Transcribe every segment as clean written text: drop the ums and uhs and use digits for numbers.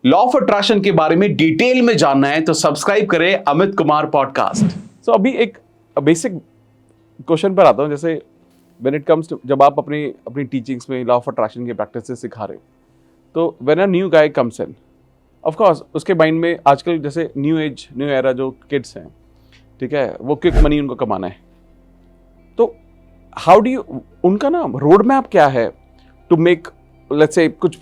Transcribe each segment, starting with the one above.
Law of attraction के बारे में डिटेल में जानना है तो सब्सक्राइब करें अमित कुमार पॉडकास्ट। सो अभी एक बेसिक क्वेश्चन पर आता हूँ, जैसे व्हेन इट कम्स टू, जब आप अपनी टीचिंग्स में लॉ ऑफ अट्रैक्शन की प्रैक्टिस से सिखा रहे हो, तो when a new guy comes in, of course उसके माइंड में आजकल जैसे न्यू एरा जो किड्स हैं, ठीक है, वो क्विक मनी उनको कमाना है, तो हाउ डू यू, उनका ना रोड मैप क्या है टू मेक, लेट्स से कुछ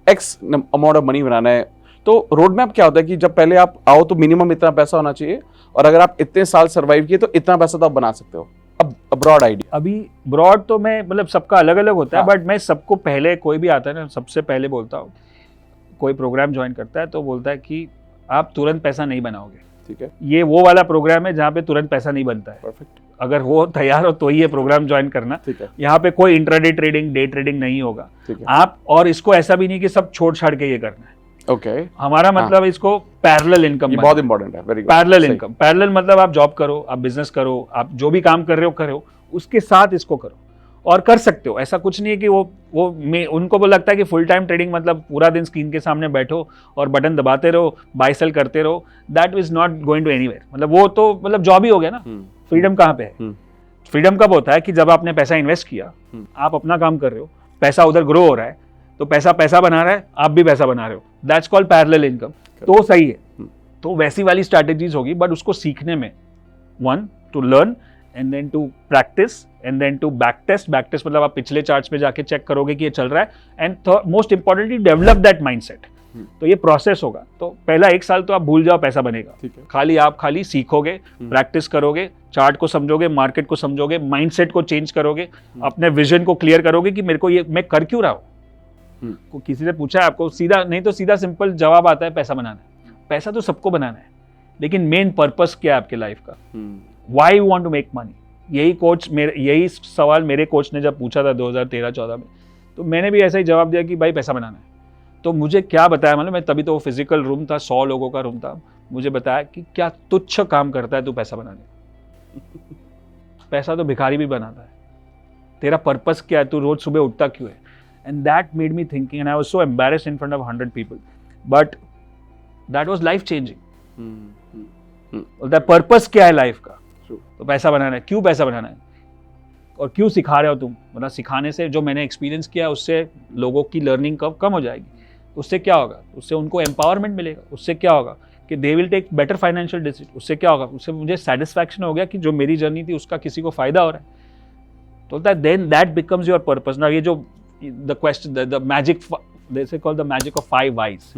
एक्स अमाउंट ऑफ मनी बनाना है, तो रोड मैप क्या होता है कि जब पहले आप आओ तो मिनिमम इतना पैसा होना चाहिए, और अगर आप इतने साल सर्वाइव किए तो इतना पैसा तो आप बना सकते हो। अब ब्रॉड आइडिया, अभी ब्रॉड तो मैं मतलब सबका अलग अलग होता है, हाँ। बट मैं सबको पहले, कोई भी आता है ना, सबसे पहले बोलता हूँ, कोई प्रोग्राम ज्वाइन करता है तो बोलता है कि आप तुरंत पैसा नहीं बनाओगे। ठीक है, ये वो वाला प्रोग्राम है जहाँ पे तुरंत पैसा नहीं बनता है। परफेक्ट, अगर वो तैयार हो तो ही ये प्रोग्राम ज्वाइन करना। ठीक है, यहाँ पे कोई इंट्राडे ट्रेडिंग, डे ट्रेडिंग नहीं होगा। ठीक है, आप, और इसको ऐसा भी नहीं कि सब छोड़ छाड़ के ये करना है। ओके, हमारा मतलब इसको पैरेलल इनकम, ये बहुत इंपॉर्टेंट है, very good. Parallel income, parallel मतलब आप जॉब करो, आप बिजनेस करो, आप जो भी काम कर रहे हो उसके साथ इसको करो, और कर सकते हो। ऐसा कुछ नहीं है कि उनको वो लगता है कि फुल टाइम ट्रेडिंग मतलब पूरा दिन स्क्रीन के सामने बैठो और बटन दबाते रहो, बाय सेल करते रहो, that is not going to anywhere. मतलब वो तो मतलब जॉब ही हो गया ना। फ्रीडम कहाँ पे है? फ्रीडम कब होता है कि जब आपने पैसा इन्वेस्ट किया, आप अपना काम कर रहे हो, पैसा उधर ग्रो हो रहा है, तो पैसा बना रहा है, आप भी पैसा बना रहे हो, दैट्स कॉल्ड पैरेलल इनकम। तो सही है, तो वैसी वाली स्ट्रैटेजीज होगी, बट उसको सीखने में, one to learn and then to practice and then to back test मतलब आप पिछले चार्ट्स पे जाके चेक करोगे कि ये चल रहा है, and most importantly develop that mindset. तो ये प्रोसेस होगा। तो पहला 1 साल तो आप भूल जाओ पैसा बनेगा, ठीक है, खाली सीखोगे, प्रैक्टिस करोगे, चार्ट को समझोगे, मार्केट को समझोगे, माइंडसेट को चेंज करोगे, अपने विजन को क्लियर करोगे कि मेरे को ये मैं कर क्यों रहा हूँ। को किसी ने पूछा है आपको, सीधा नहीं तो सीधा सिंपल जवाब आता है, पैसा बनाना है। पैसा तो सबको बनाना है, लेकिन मेन पर्पस क्या है आपके लाइफ का? Why you want to make money? यही सवाल मेरे कोच ने जब पूछा था 2013-14 में, तो मैंने भी ऐसा ही जवाब दिया कि भाई पैसा बनाना है। तो मुझे क्या बताया, मतलब मैं तभी तो वो फिजिकल रूम था, 100 लोगों का रूम था, मुझे बताया कि क्या तुच्छ काम करता है तू पैसा बनाने। पैसा तो भिखारी भी बनाता है। तेरा पर्पस क्या है? तू रोज सुबह उठता क्यों है? And that made me thinking, and I was so embarrassed in front of 100 people, but that was life changing. That purpose क्या है लाइफ का? तो पैसा बनाना है। क्यों पैसा बनाना है और क्यों सिखा रहे हो तुम? मतलब सिखाने से जो मैंने एक्सपीरियंस किया, उससे लोगों की लर्निंग कम हो जाएगी। उससे क्या होगा? उससे उनको एम्पावरमेंट मिलेगा। उससे क्या होगा कि they will take better financial decision. उससे क्या होगा? उससे मुझे सेटिस्फैक्शन हो गया कि जो मेरी जर्नी थी उसका किसी को फायदा हो रहा है। तो then that becomes your purpose. ना ये जो the question, the magic, they say called the magic of 5 whys.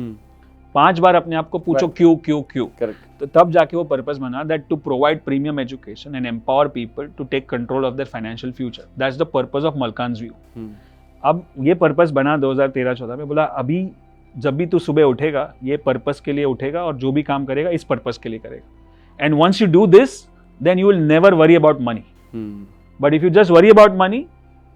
5 बार अपने आप को पूछो क्यों क्यों क्यों, तो तब जाके वो पर्पस बना, that to provide premium education and empower people to take control of their financial future. That's the purpose of Malkan's view. अब ये पर्पस बना 2013-14 में। बोला अभी जब भी तू सुबह उठेगा, ये पर्पस के लिए उठेगा, और जो भी काम करेगा इस पर्पस के लिए करेगा। And once you do this, then you will never worry about money. But if you just worry about money,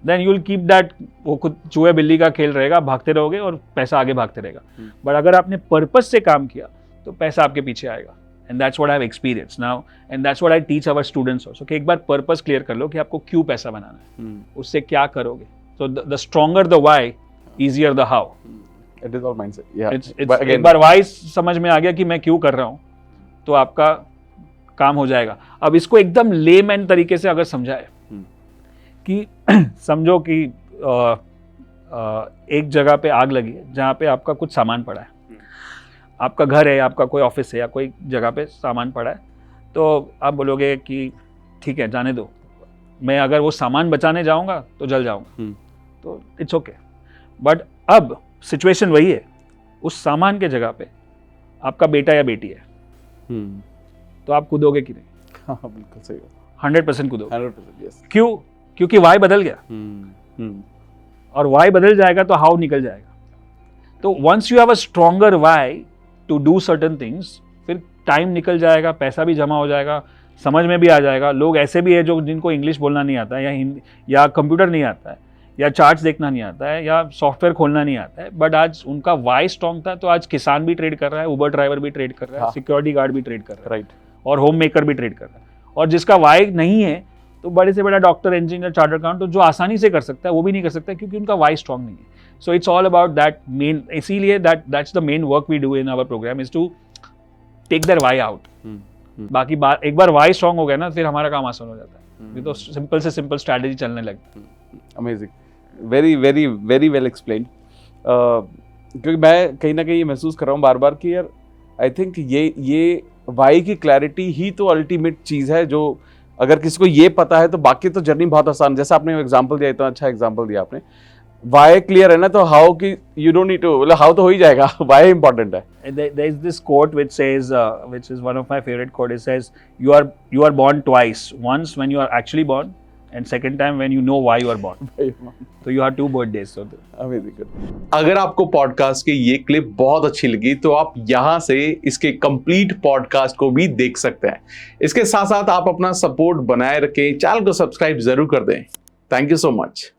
then you will keep that, वो खुद चूहे बिल्ली का खेल रहेगा, भागते रहोगे और पैसा आगे भागते रहेगा। बट अगर आपने पर्पस से काम किया तो पैसा आपके पीछे आएगा। And that's what I have experienced now, and that's what I teach our students also, कि एक बार पर्पस क्लियर कर लो कि आपको क्यों पैसा बनाना है, उससे क्या करोगे। So the stronger the why, easier the how. It is all mindset. या एक बार व्हाई समझ में आ गया कि मैं क्यों कर रहा हूँ, तो आपका काम हो जाएगा। अब इसको एकदम लेमैन तरीके से अगर समझाए कि समझो कि एक जगह पे आग लगी है जहाँ पे आपका कुछ सामान पड़ा है। आपका घर है, आपका कोई ऑफिस है, या कोई जगह पे सामान पड़ा है, तो आप बोलोगे कि ठीक है जाने दो, मैं अगर वो सामान बचाने जाऊंगा तो जल जाऊंगा, तो इट्स ओके। बट अब सिचुएशन वही है, उस सामान के जगह पे आपका बेटा या बेटी है, तो आप कूदोगे कि नहीं? हाँ, बिल्कुल सही। 100% कूदोगे। 100%, यस। क्यों? क्योंकि वाई बदल गया, और वाई बदल जाएगा तो हाउ निकल जाएगा। तो once you have a stronger why to do certain things, फिर टाइम निकल जाएगा, पैसा भी जमा हो जाएगा, समझ में भी आ जाएगा। लोग ऐसे भी है जो जिनको इंग्लिश बोलना नहीं आता है, या हिंदी, या कंप्यूटर नहीं आता है, या चार्ट्स देखना नहीं आता है, या सॉफ्टवेयर खोलना नहीं आता है, बट आज उनका वाई स्ट्रॉन्ग था, तो आज किसान भी ट्रेड कर रहा है, उबर ड्राइवर भी ट्रेड कर रहा है, सिक्योरिटी गार्ड भी ट्रेड कर रहा है, राइट, और होम मेकर भी ट्रेड कर रहा है। और जिसका वाई नहीं है, तो बड़े से बड़ा डॉक्टर, इंजीनियर, चार्टर्ड अकाउंटेंट, तो जो आसानी से कर सकता है वो भी नहीं कर सकता, क्योंकि उनका वाई स्ट्रॉन्ग नहीं है। So it's all about that main, इसीलिए that's the main work we do in our program is to take their why out. बाकी बात एक बार why strong हो गया ना, फिर हमारा काम आसान हो जाता है. ये तो सिंपल से सिंपल स्ट्रैटेजी चलने लगती है. Amazing, very very very well explained. क्योंकि मैं कहीं ना कहीं ये महसूस कर रहा हूँ बार बार कि यार आई थिंक ये वाई की क्लैरिटी ही तो अल्टीमेट चीज़ है, जो अगर किसी को ये पता है तो बाकी तो जर्नी बहुत आसान. जैसा आपने एग्जांपल दिया, इतना अच्छा एग्जांपल दिया आपने. वाई क्लियर है ना, तो हाउ की यू डोंट नीड टू, मतलब हाउ तो हो ही जाएगा. वाई इंपॉर्टेंट है. There is this quote which says, which is one of my favorite quote. It says, you are born twice. Once when you are actually born, and second time when you know why you are born. So you have two birthdays. So amazing, good. अगर आपको podcast की ये clip बहुत अच्छी लगी तो आप यहाँ से इसके कंप्लीट पॉडकास्ट को भी देख सकते हैं. इसके साथ साथ आप अपना सपोर्ट बनाए रखें, चैनल को सब्सक्राइब जरूर कर दें. Thank you so much.